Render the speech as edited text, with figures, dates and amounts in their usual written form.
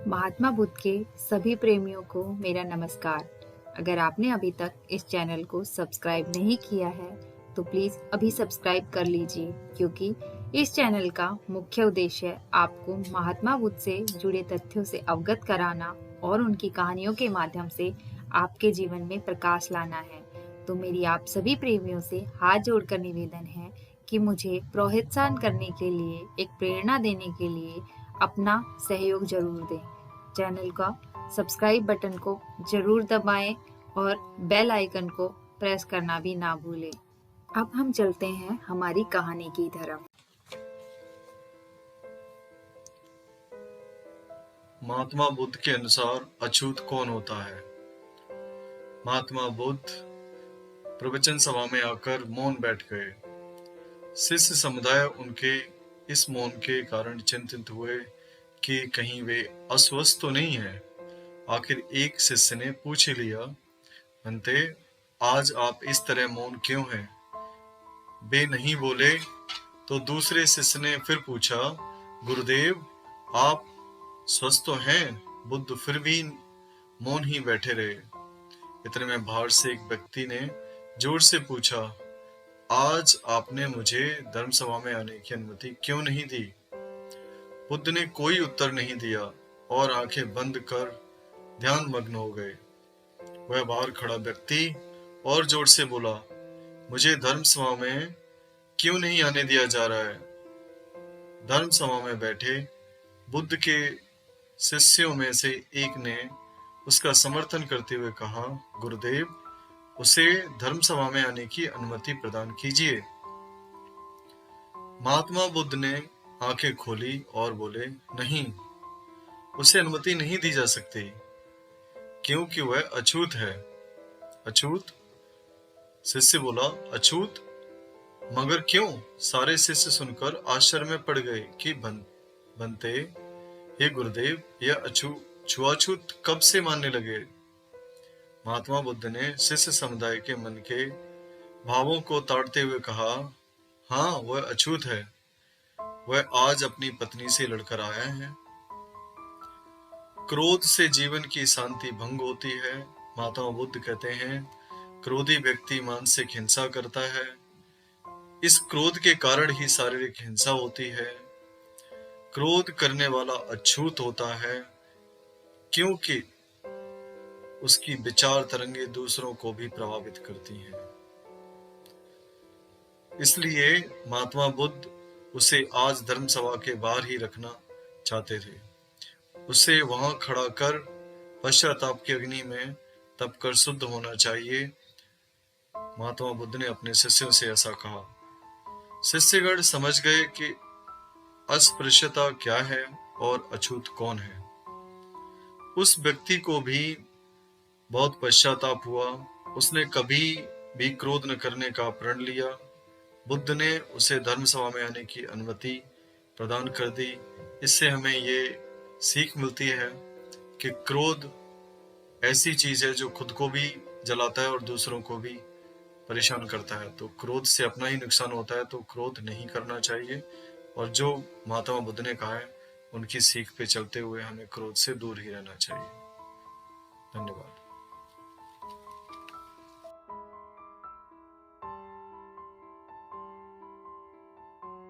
महात्मा बुद्ध के सभी प्रेमियों को मेरा नमस्कार। अगर आपने अभी तक इस चैनल को सब्सक्राइब नहीं किया है, तो प्लीज़ अभी सब्सक्राइब कर लीजिए क्योंकि इस चैनल का मुख्य उद्देश्य आपको महात्मा बुद्ध से जुड़े तथ्यों से अवगत कराना और उनकी कहानियों के माध्यम से आपके जीवन में प्रकाश लाना है। तो मेरी आप सभी प्रेमियों से हाथ जोड़कर निवेदन है कि मुझे प्रोत्साहन करने के लिए, एक प्रेरणा देने के लिए अपना सहयोग जरूर दें। चैनल का सब्सक्राइब बटन को जरूर दबाएं और बेल आइकन को प्रेस करना भी ना भूलें। अब हम चलते हैं हमारी कहानी की तरफ। महात्मा बुद्ध के अनुसार अछूत कौन होता है? महात्मा बुद्ध प्रवचन सभा में आकर मौन बैठ गए। शिष्य समुदाय उनके इस मौन के कारण चिंतित हुए कि कहीं वे अस्वस्थ तो नहीं है। आखिर एक शिष्य ने पूछ ही लिया, बनते, आज आप इस तरह मौन क्यों हैं? वे नहीं बोले तो दूसरे शिष्य ने फिर पूछा, गुरुदेव, आप स्वस्थ तो हैं? बुद्ध फिर भी मौन ही बैठे रहे। इतने में बाहर से एक व्यक्ति ने जोर से पूछा, आज आपने मुझे धर्म सभा में आने की अनुमति क्यों नहीं दी? बुद्ध ने कोई उत्तर नहीं दिया और आंखें बंद कर ध्यान मग्न हो गए। वह बाहर खड़ा व्यक्ति और जोर से बोला, मुझे धर्म सभा में क्यों नहीं आने दिया जा रहा है? धर्म सभा में बैठे बुद्ध के शिष्यों में से एक ने उसका समर्थन करते हुए कहा, गुरुदेव, उसे धर्म सभा में आने की अनुमति प्रदान कीजिए। महात्मा बुद्ध ने आंखें खोली और बोले, नहीं, उसे अनुमति नहीं दी जा सकती क्योंकि वह अछूत है। अछूत? शिष्य बोला, अछूत? मगर क्यों? सारे शिष्य सुनकर आश्चर्य में पड़ गए कि बनते, हे गुरुदेव, यह छुआछूत कब से मानने लगे? महात्मा बुद्ध ने शिष्य समुदाय के मन के भावों को ताड़ते हुए कहा, हाँ, वह अछूत है। वह आज अपनी पत्नी से लड़कर आया है। क्रोध से जीवन की शांति भंग होती है। महात्मा बुद्ध कहते हैं, क्रोधी व्यक्ति मानसिक हिंसा करता है। इस क्रोध के कारण ही शारीरिक हिंसा होती है। क्रोध करने वाला अछूत होता है क्योंकि उसकी विचार तरंगे दूसरों को भी प्रभावित करती हैं। इसलिए महात्मा बुद्ध उसे आज धर्म सभा के बाहर ही रखना चाहते थे। उसे वहां खड़ा कर पश्चाताप की अग्नि में तप कर शुद्ध होना चाहिए। महात्मा बुद्ध ने अपने शिष्यों से ऐसा कहा। शिष्यगण समझ गए कि अस्पृश्यता क्या है और अछूत कौन है। उस व्यक्ति को भी बहुत पश्चाताप हुआ। उसने कभी भी क्रोध न करने का प्रण लिया। बुद्ध ने उसे धर्म सभा में आने की अनुमति प्रदान कर दी। इससे हमें ये सीख मिलती है कि क्रोध ऐसी चीज है जो खुद को भी जलाता है और दूसरों को भी परेशान करता है। तो क्रोध से अपना ही नुकसान होता है, तो क्रोध नहीं करना चाहिए। और जो महात्मा बुद्ध ने कहा है, उनकी सीख पे चलते हुए हमें क्रोध से दूर ही रहना चाहिए। धन्यवाद।